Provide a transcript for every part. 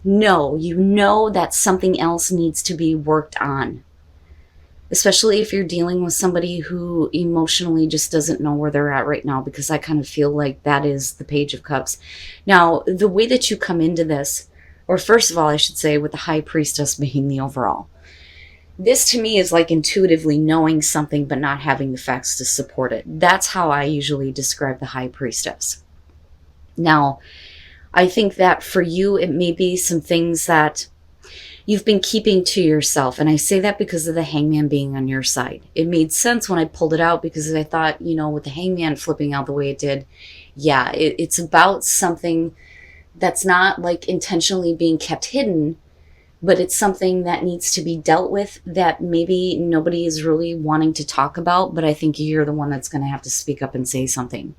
No, you know that something else needs to be worked on. Especially if you're dealing with somebody who emotionally just doesn't know where they're at right now, because I kind of feel like that is the Page of Cups. Now, the way that you come into this, or first of all, I should say, with the High Priestess being the overall, this to me is like intuitively knowing something but not having the facts to support it. That's how I usually describe the High Priestess. Now, I think that for you, it may be some things that you've been keeping to yourself. And I say that because of the Hangman being on your side. It made sense when I pulled it out, because I thought, with the Hangman flipping out the way it did, yeah, it's about something that's not like intentionally being kept hidden, but it's something that needs to be dealt with that maybe nobody is really wanting to talk about. But I think you're the one that's going to have to speak up and say something,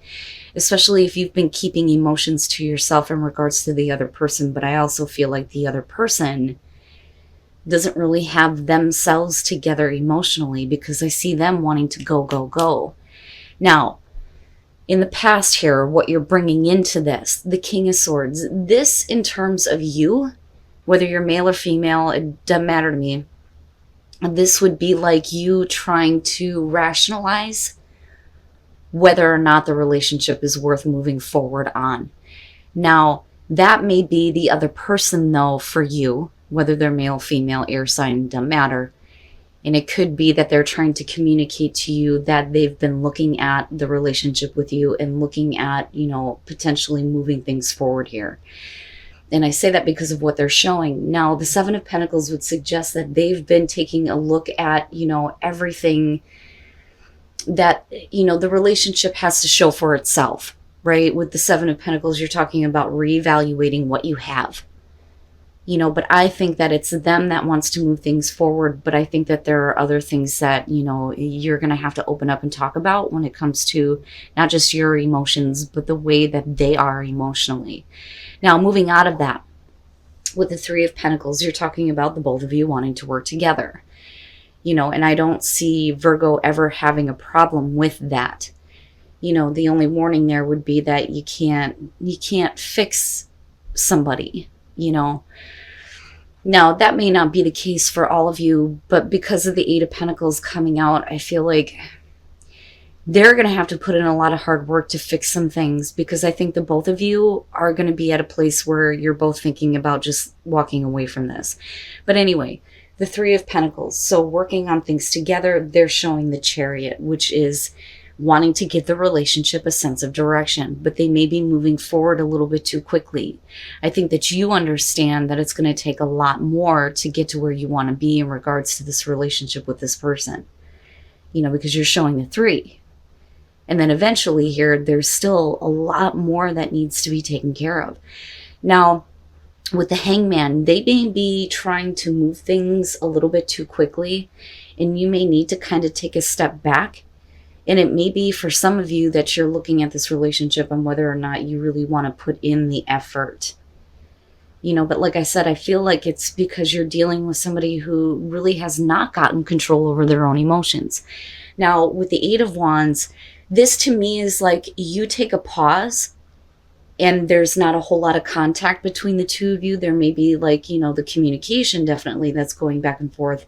especially if you've been keeping emotions to yourself in regards to the other person. But I also feel like the other person doesn't really have themselves together emotionally, because I see them wanting to go, go, go. Now, in the past here, what you're bringing into this, the King of Swords, this in terms of you, whether you're male or female, it doesn't matter to me. This would be like you trying to rationalize whether or not the relationship is worth moving forward on. Now, that may be the other person, though, for you, whether they're male, female, air sign, doesn't matter. And it could be that they're trying to communicate to you that they've been looking at the relationship with you and looking at, potentially moving things forward here. And I say that because of what they're showing. Now, the Seven of Pentacles would suggest that they've been taking a look at, everything that, the relationship has to show for itself, right? With the Seven of Pentacles, you're talking about reevaluating what you have. But I think that it's them that wants to move things forward. But I think that there are other things that, you're going to have to open up and talk about when it comes to not just your emotions, but the way that they are emotionally. Now, moving out of that, with the Three of Pentacles, you're talking about the both of you wanting to work together. And I don't see Virgo ever having a problem with that. The only warning there would be that you can't fix somebody, Now, that may not be the case for all of you, but because of the Eight of Pentacles coming out, I feel like they're going to have to put in a lot of hard work to fix some things, because I think the both of you are going to be at a place where you're both thinking about just walking away from this. But anyway, the Three of Pentacles. So working on things together, they're showing the Chariot, which is wanting to give the relationship a sense of direction, but they may be moving forward a little bit too quickly. I think that you understand that it's going to take a lot more to get to where you want to be in regards to this relationship with this person, because you're showing the Three. And then eventually here, there's still a lot more that needs to be taken care of. Now, with the Hangman, they may be trying to move things a little bit too quickly, and you may need to kind of take a step back. And it may be for some of you that you're looking at this relationship and whether or not you really want to put in the effort. But like I said, I feel like it's because you're dealing with somebody who really has not gotten control over their own emotions. Now, with the Eight of Wands, this to me is like you take a pause and there's not a whole lot of contact between the two of you. There may be the communication definitely that's going back and forth.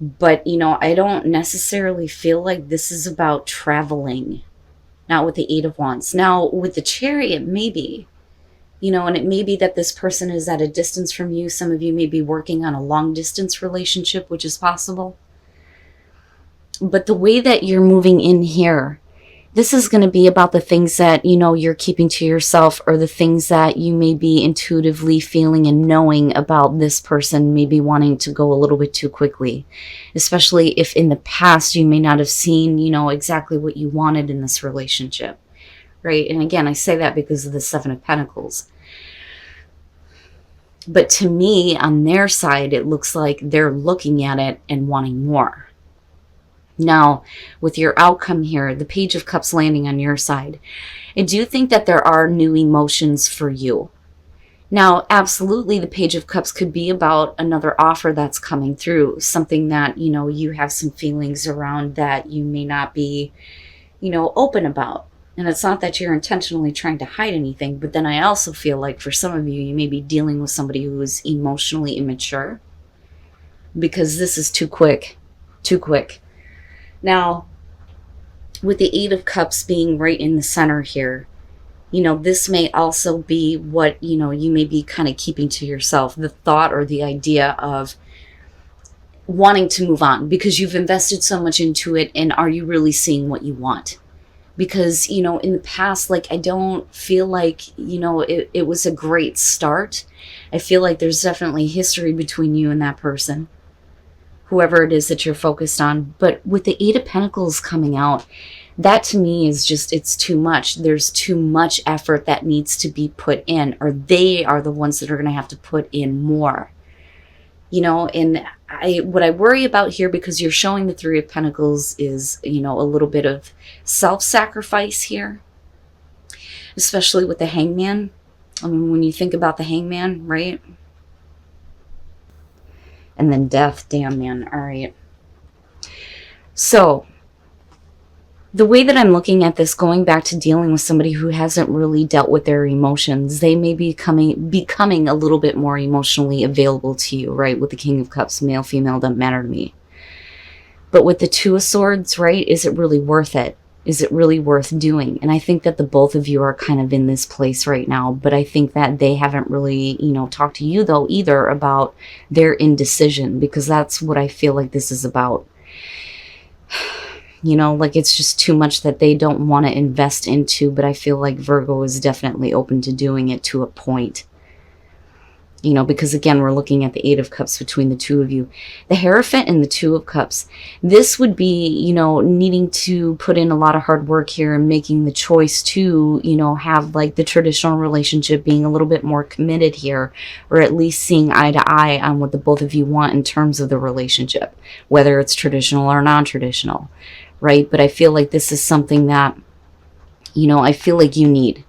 But, I don't necessarily feel like this is about traveling. Not with the Eight of Wands. Now, with the Chariot, maybe. And it may be that this person is at a distance from you. Some of you may be working on a long distance relationship, which is possible. But the way that you're moving in here, this is going to be about the things that, you're keeping to yourself, or the things that you may be intuitively feeling and knowing about this person, maybe wanting to go a little bit too quickly, especially if in the past you may not have seen, exactly what you wanted in this relationship, right? And again, I say that because of the Seven of Pentacles. But to me, on their side, it looks like they're looking at it and wanting more. Now, with your outcome here, the Page of Cups landing on your side, I do think that there are new emotions for you. Now, absolutely, the Page of Cups could be about another offer that's coming through, something that, you have some feelings around that you may not be, open about. And it's not that you're intentionally trying to hide anything, but then I also feel like for some of you, you may be dealing with somebody who is emotionally immature, because this is too quick. Too quick. Now, with the Eight of Cups being right in the center here, this may also be what, you may be kind of keeping to yourself, the thought or the idea of wanting to move on because you've invested so much into it, and are you really seeing what you want? Because, in the past, like, I don't feel like, it was a great start. I feel like there's definitely history between you and that person, whoever it is that you're focused on. But with the Eight of Pentacles coming out, that to me is just, it's too much. There's too much effort that needs to be put in, or they are the ones that are going to have to put in more. And what I worry about here, because you're showing the Three of Pentacles, is, a little bit of self-sacrifice here, especially with the Hangman. I mean, when you think about the Hangman, right? And then Death, damn, man. All right. So the way that I'm looking at this, going back to dealing with somebody who hasn't really dealt with their emotions, they may be becoming a little bit more emotionally available to you, right? With the King of Cups, male, female, doesn't matter to me. But with the Two of Swords, right, is it really worth it? Is it really worth doing? And I think that the both of you are kind of in this place right now, but I think that they haven't really, talked to you, though, either, about their indecision, because that's what I feel like this is about. Like, it's just too much that they don't want to invest into, but I feel like Virgo is definitely open to doing it to a point. Because again, we're looking at the Eight of Cups between the two of you. The Hierophant and the Two of Cups. This would be, needing to put in a lot of hard work here and making the choice to, have like the traditional relationship, being a little bit more committed here, or at least seeing eye to eye on what the both of you want in terms of the relationship, whether it's traditional or non-traditional, right? But I feel like this is something that, I feel like you need.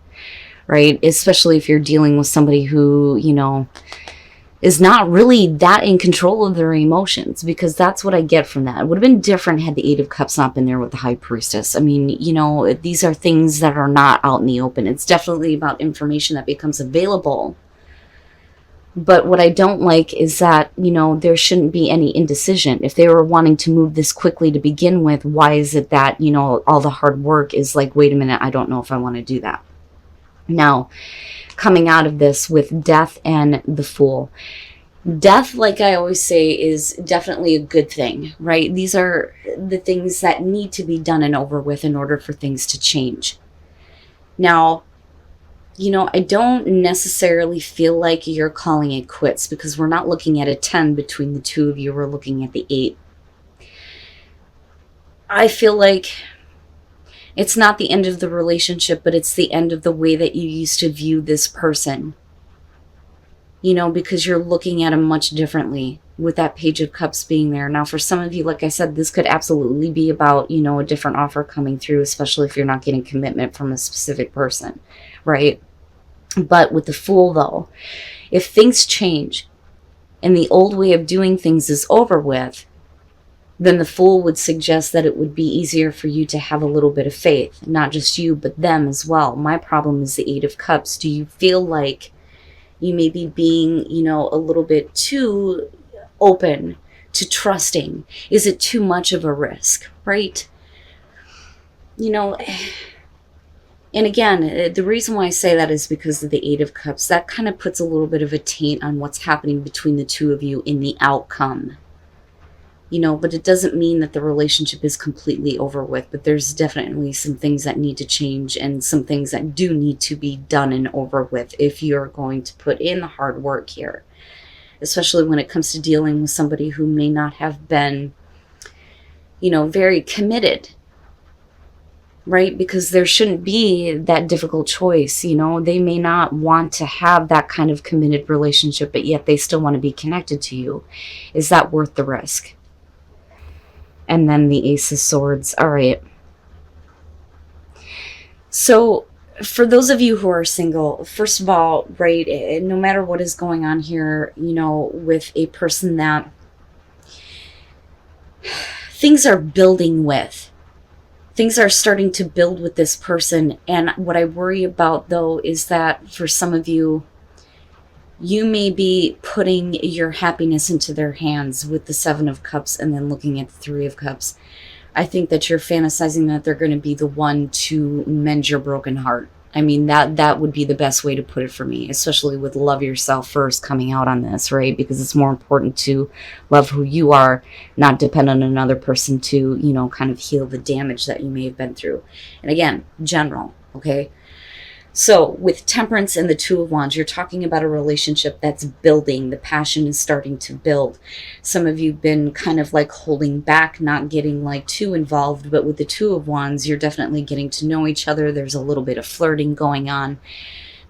Right? Especially if you're dealing with somebody who, is not really that in control of their emotions, because that's what I get from that. It would have been different had the Eight of Cups not been there with the High Priestess. I mean, these are things that are not out in the open. It's definitely about information that becomes available. But what I don't like is that, there shouldn't be any indecision. If they were wanting to move this quickly to begin with, why is it that, all the hard work is like, wait a minute, I don't know if I want to do that. Now, coming out of this with Death and the Fool. Death, like I always say, is definitely a good thing, right? These are the things that need to be done and over with in order for things to change. Now, I don't necessarily feel like you're calling it quits, because we're not looking at a 10 between the two of you. We're looking at the 8. I feel like it's not the end of the relationship, but it's the end of the way that you used to view this person. Because you're looking at them much differently with that Page of Cups being there. Now, for some of you, like I said, this could absolutely be about, a different offer coming through, especially if you're not getting commitment from a specific person, right? But with the Fool, though, if things change and the old way of doing things is over with, then the Fool would suggest that it would be easier for you to have a little bit of faith. Not just you, but them as well. My problem is the Eight of Cups. Do you feel like you may be being, a little bit too open to trusting? Is it too much of a risk, right? And again, the reason why I say that is because of the Eight of Cups. That kind of puts a little bit of a taint on what's happening between the two of you in the outcome. But it doesn't mean that the relationship is completely over with. But there's definitely some things that need to change, and some things that do need to be done and over with if you're going to put in the hard work here. Especially when it comes to dealing with somebody who may not have been, very committed. Right? Because there shouldn't be that difficult choice. They may not want to have that kind of committed relationship, but yet they still want to be connected to you. Is that worth the risk? And then the Ace of Swords. All right. So for those of you who are single, first of all, right, no matter what is going on here, with a person that things are building with, things are starting to build with this person. And what I worry about, though, is that for some of you, you may be putting your happiness into their hands with the Seven of Cups and then looking at the Three of Cups. I think that you're fantasizing that they're going to be the one to mend your broken heart. I mean, that would be the best way to put it for me, especially with love yourself first coming out on this, right? Because it's more important to love who you are, not depend on another person to, kind of heal the damage that you may have been through. And again, general, okay? So with Temperance and the Two of Wands, you're talking about a relationship that's building. The passion is starting to build. Some of you have been kind of like holding back, not getting like too involved. But with the Two of Wands, you're definitely getting to know each other. There's a little bit of flirting going on.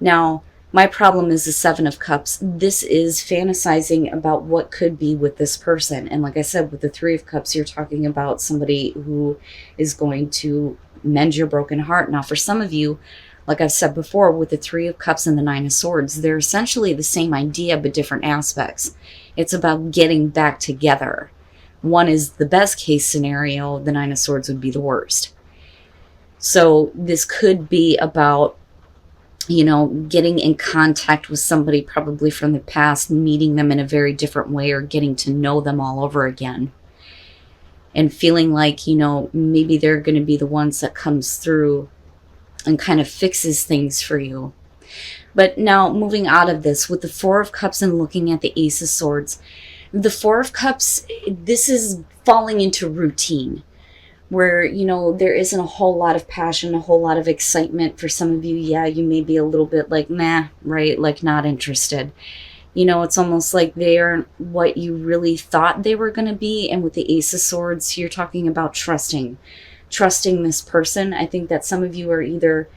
Now, my problem is the Seven of Cups. This is fantasizing about what could be with this person. And like I said, with the Three of Cups, you're talking about somebody who is going to mend your broken heart. Now, for some of you, like I've said before, with the Three of Cups and the Nine of Swords, they're essentially the same idea, but different aspects. It's about getting back together. One is the best case scenario. The Nine of Swords would be the worst. So this could be about, getting in contact with somebody probably from the past, meeting them in a very different way, or getting to know them all over again. And feeling like, maybe they're going to be the ones that comes through and kind of fixes things for you. But now moving out of this with the Four of Cups and looking at the Ace of Swords, the Four of Cups, this is falling into routine where, there isn't a whole lot of passion, a whole lot of excitement. For some of you, yeah, you may be a little bit like, nah, right? Like not interested. It's almost like they aren't what you really thought they were going to be. And with the Ace of Swords, you're talking about trusting this person. I think that some of you are either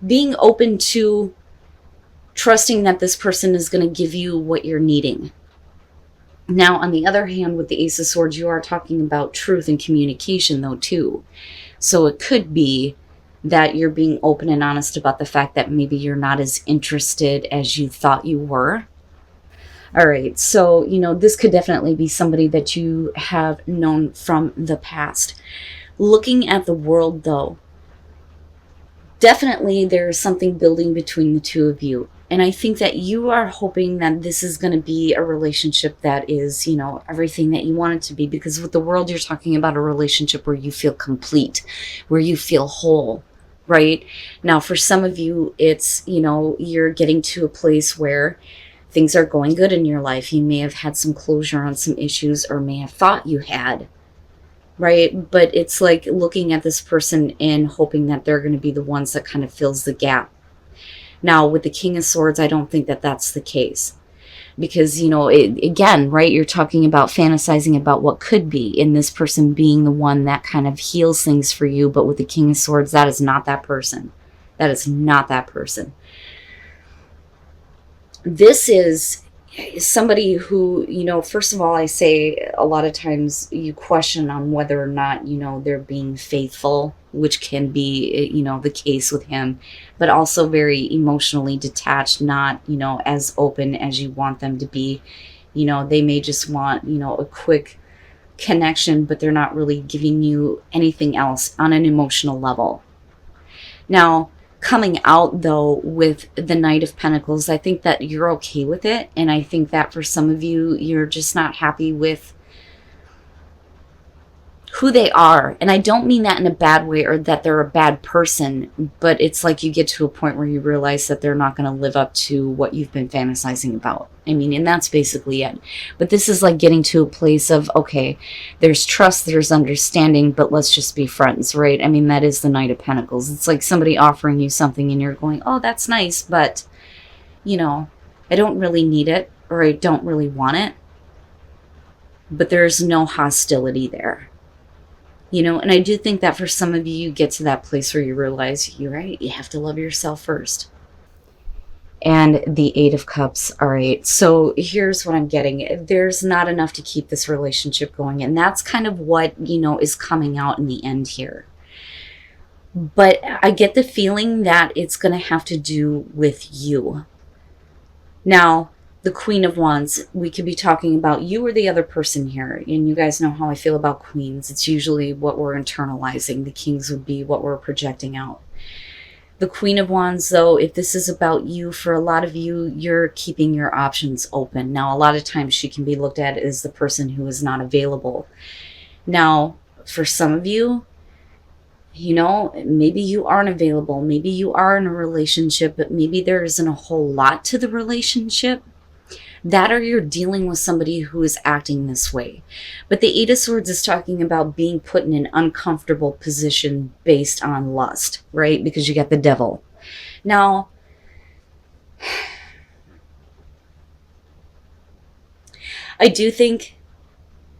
being open to trusting that this person is going to give you what you're needing. Now, on the other hand, with the Ace of Swords, you are talking about truth and communication, though, too. So it could be that you're being open and honest about the fact that maybe you're not as interested as you thought you were. All right, so, this could definitely be somebody that you have known from the past. Looking at the world, though, definitely there's something building between the two of you. And I think that you are hoping that this is going to be a relationship that is, everything that you want it to be. Because with the world, you're talking about a relationship where you feel complete, where you feel whole, right? Now, for some of you, it's, you're getting to a place where things are going good in your life. You may have had some closure on some issues, or may have thought you had, right? But it's like looking at this person and hoping that they're going to be the ones that kind of fills the gap. Now, with the King of Swords, I don't think that that's the case. Because, again, right, you're talking about fantasizing about what could be, and this person being the one that kind of heals things for you. But with the King of Swords, that is not that person. That is not that person. This is somebody who, first of all, I say a lot of times you question on whether or not, they're being faithful, which can be, the case with him, but also very emotionally detached, not, as open as you want them to be. They may just want, a quick connection, but they're not really giving you anything else on an emotional level. Now, coming out, though, with the Knight of Pentacles, I think that you're okay with it. And I think that for some of you, you're just not happy with who they are. And I don't mean that in a bad way or that they're a bad person, but it's like you get to a point where you realize that they're not going to live up to what you've been fantasizing about. I mean, and that's basically it. But this is like getting to a place of, okay, there's trust, there's understanding, but let's just be friends, right? I mean, that is the Knight of Pentacles. It's like somebody offering you something and you're going, oh, that's nice, but, I don't really need it, or I don't really want it. But there's no hostility there. And I do think that for some of you, you get to that place where you realize, you're right, you have to love yourself first. And the Eight of Cups, all right. So here's what I'm getting. There's not enough to keep this relationship going. And that's kind of what, is coming out in the end here. But I get the feeling that it's going to have to do with you. Now, the Queen of Wands, we could be talking about you or the other person here. And you guys know how I feel about queens. It's usually what we're internalizing. The kings would be what we're projecting out. The Queen of Wands, though, if this is about you, for a lot of you, you're keeping your options open. Now, a lot of times she can be looked at as the person who is not available. Now, for some of you, you know, maybe you aren't available. Maybe you are in a relationship, but maybe there isn't a whole lot to the relationship. That, or you're dealing with somebody who is acting this way. But the Eight of Swords is talking about being put in an uncomfortable position based on lust, right? Because you got the devil. Now, I do think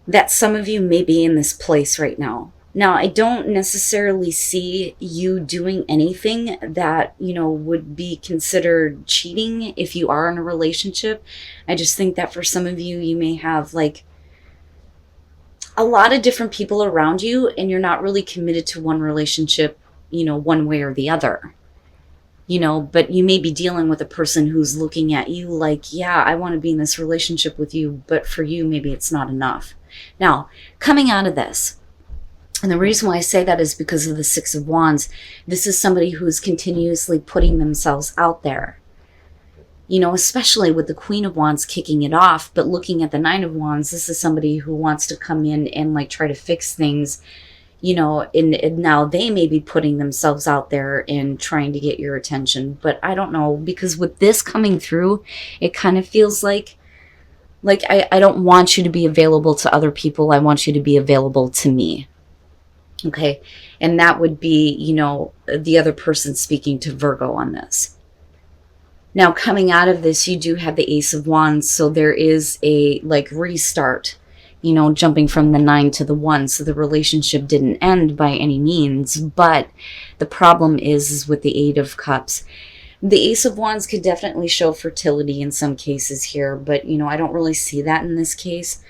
that some of you may be in this place right now. Now, I don't necessarily see you doing anything that, you know, would be considered cheating if you are in a relationship. I just think that for some of you, you may have like a lot of different people around you and you're not really committed to one relationship, you know, one way or the other. You know, but you may be dealing with a person who's looking at you like, yeah, I want to be in this relationship with you, but for you, maybe it's not enough. Now, coming out of this, and the reason why I say that is because of the Six of Wands. This is somebody who's continuously putting themselves out there. You know, especially with the Queen of Wands kicking it off, but looking at the Nine of Wands, this is somebody who wants to come in and like try to fix things, you know, and now they may be putting themselves out there and trying to get your attention. But I don't know, because with this coming through, it kind of feels like I don't want you to be available to other people. I want you to be available to me. Okay, and that would be, you know, the other person speaking to Virgo on this. Now, coming out of this, you do have the Ace of Wands, so there is a, like, restart, you know, jumping from the 9 to the 1, so the relationship didn't end by any means, but the problem is with the Eight of Cups. The Ace of Wands could definitely show fertility in some cases here, but, you know, I don't really see that in this case.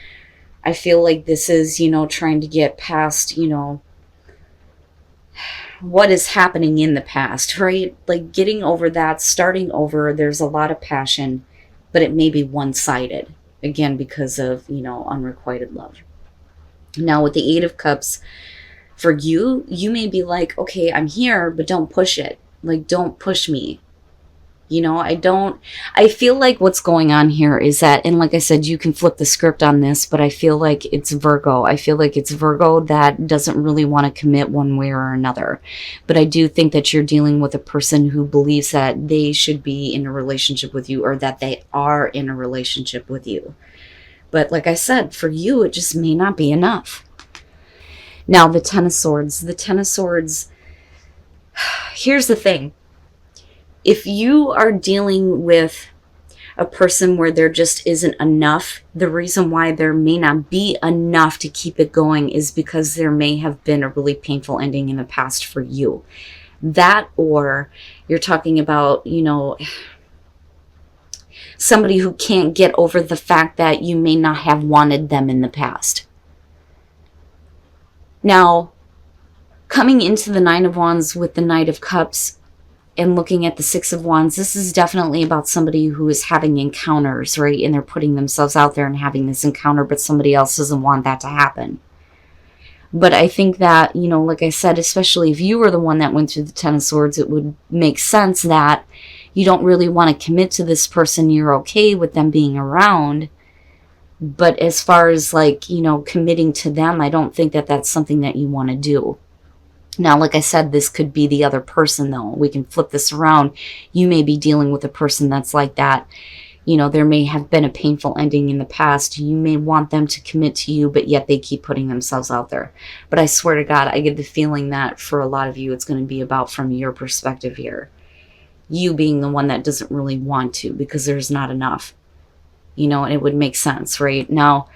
I feel like this is, you know, trying to get past, you know, what is happening in the past, right? Like getting over that, starting over. There's a lot of passion, but it may be one-sided, again, because of, you know, unrequited love. Now with the Eight of Cups, for you, you may be like, okay, I'm here, but don't push it. Like, don't push me. You know, I feel like what's going on here is that, and like I said, you can flip the script on this, but I feel like it's Virgo. I feel like it's Virgo that doesn't really want to commit one way or another. But I do think that you're dealing with a person who believes that they should be in a relationship with you, or that they are in a relationship with you. But like I said, for you, it just may not be enough. Now, the Ten of Swords. The Ten of Swords, here's the thing. If you are dealing with a person where there just isn't enough, the reason why there may not be enough to keep it going is because there may have been a really painful ending in the past for you. That, or you're talking about, you know, somebody who can't get over the fact that you may not have wanted them in the past. Now, coming into the Nine of Wands with the Knight of Cups, and looking at the Six of Wands, this is definitely about somebody who is having encounters, right? And they're putting themselves out there and having this encounter, but somebody else doesn't want that to happen. But I think that, you know, like I said, especially if you were the one that went through the Ten of Swords, it would make sense that you don't really want to commit to this person. You're okay with them being around. But as far as, like, you know, committing to them, I don't think that that's something that you want to do. Now, like I said, this could be the other person, though. We can flip this around. You may be dealing with a person that's like that. You know, there may have been a painful ending in the past. You may want them to commit to you, but yet they keep putting themselves out there. But I swear to God, I get the feeling that for a lot of you, it's going to be about from your perspective here. You being the one that doesn't really want to because there's not enough. You know, and it would make sense, right? Now,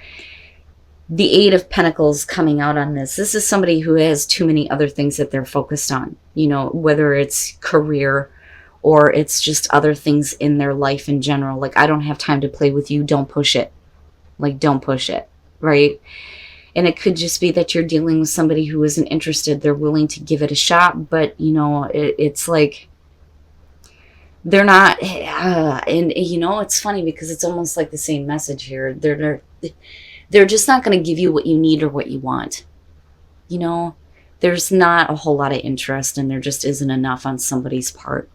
the Eight of Pentacles coming out on this. This is somebody who has too many other things that they're focused on. You know, whether it's career or it's just other things in their life in general. Like, I don't have time to play with you. Don't push it. Like, don't push it, right? And it could just be that you're dealing with somebody who isn't interested. They're willing to give it a shot, but, you know, it's like they're not, Yeah, and you know, it's funny because it's almost like the same message here. They're just not going to give you what you need or what you want. You know, there's not a whole lot of interest, and there just isn't enough on somebody's part.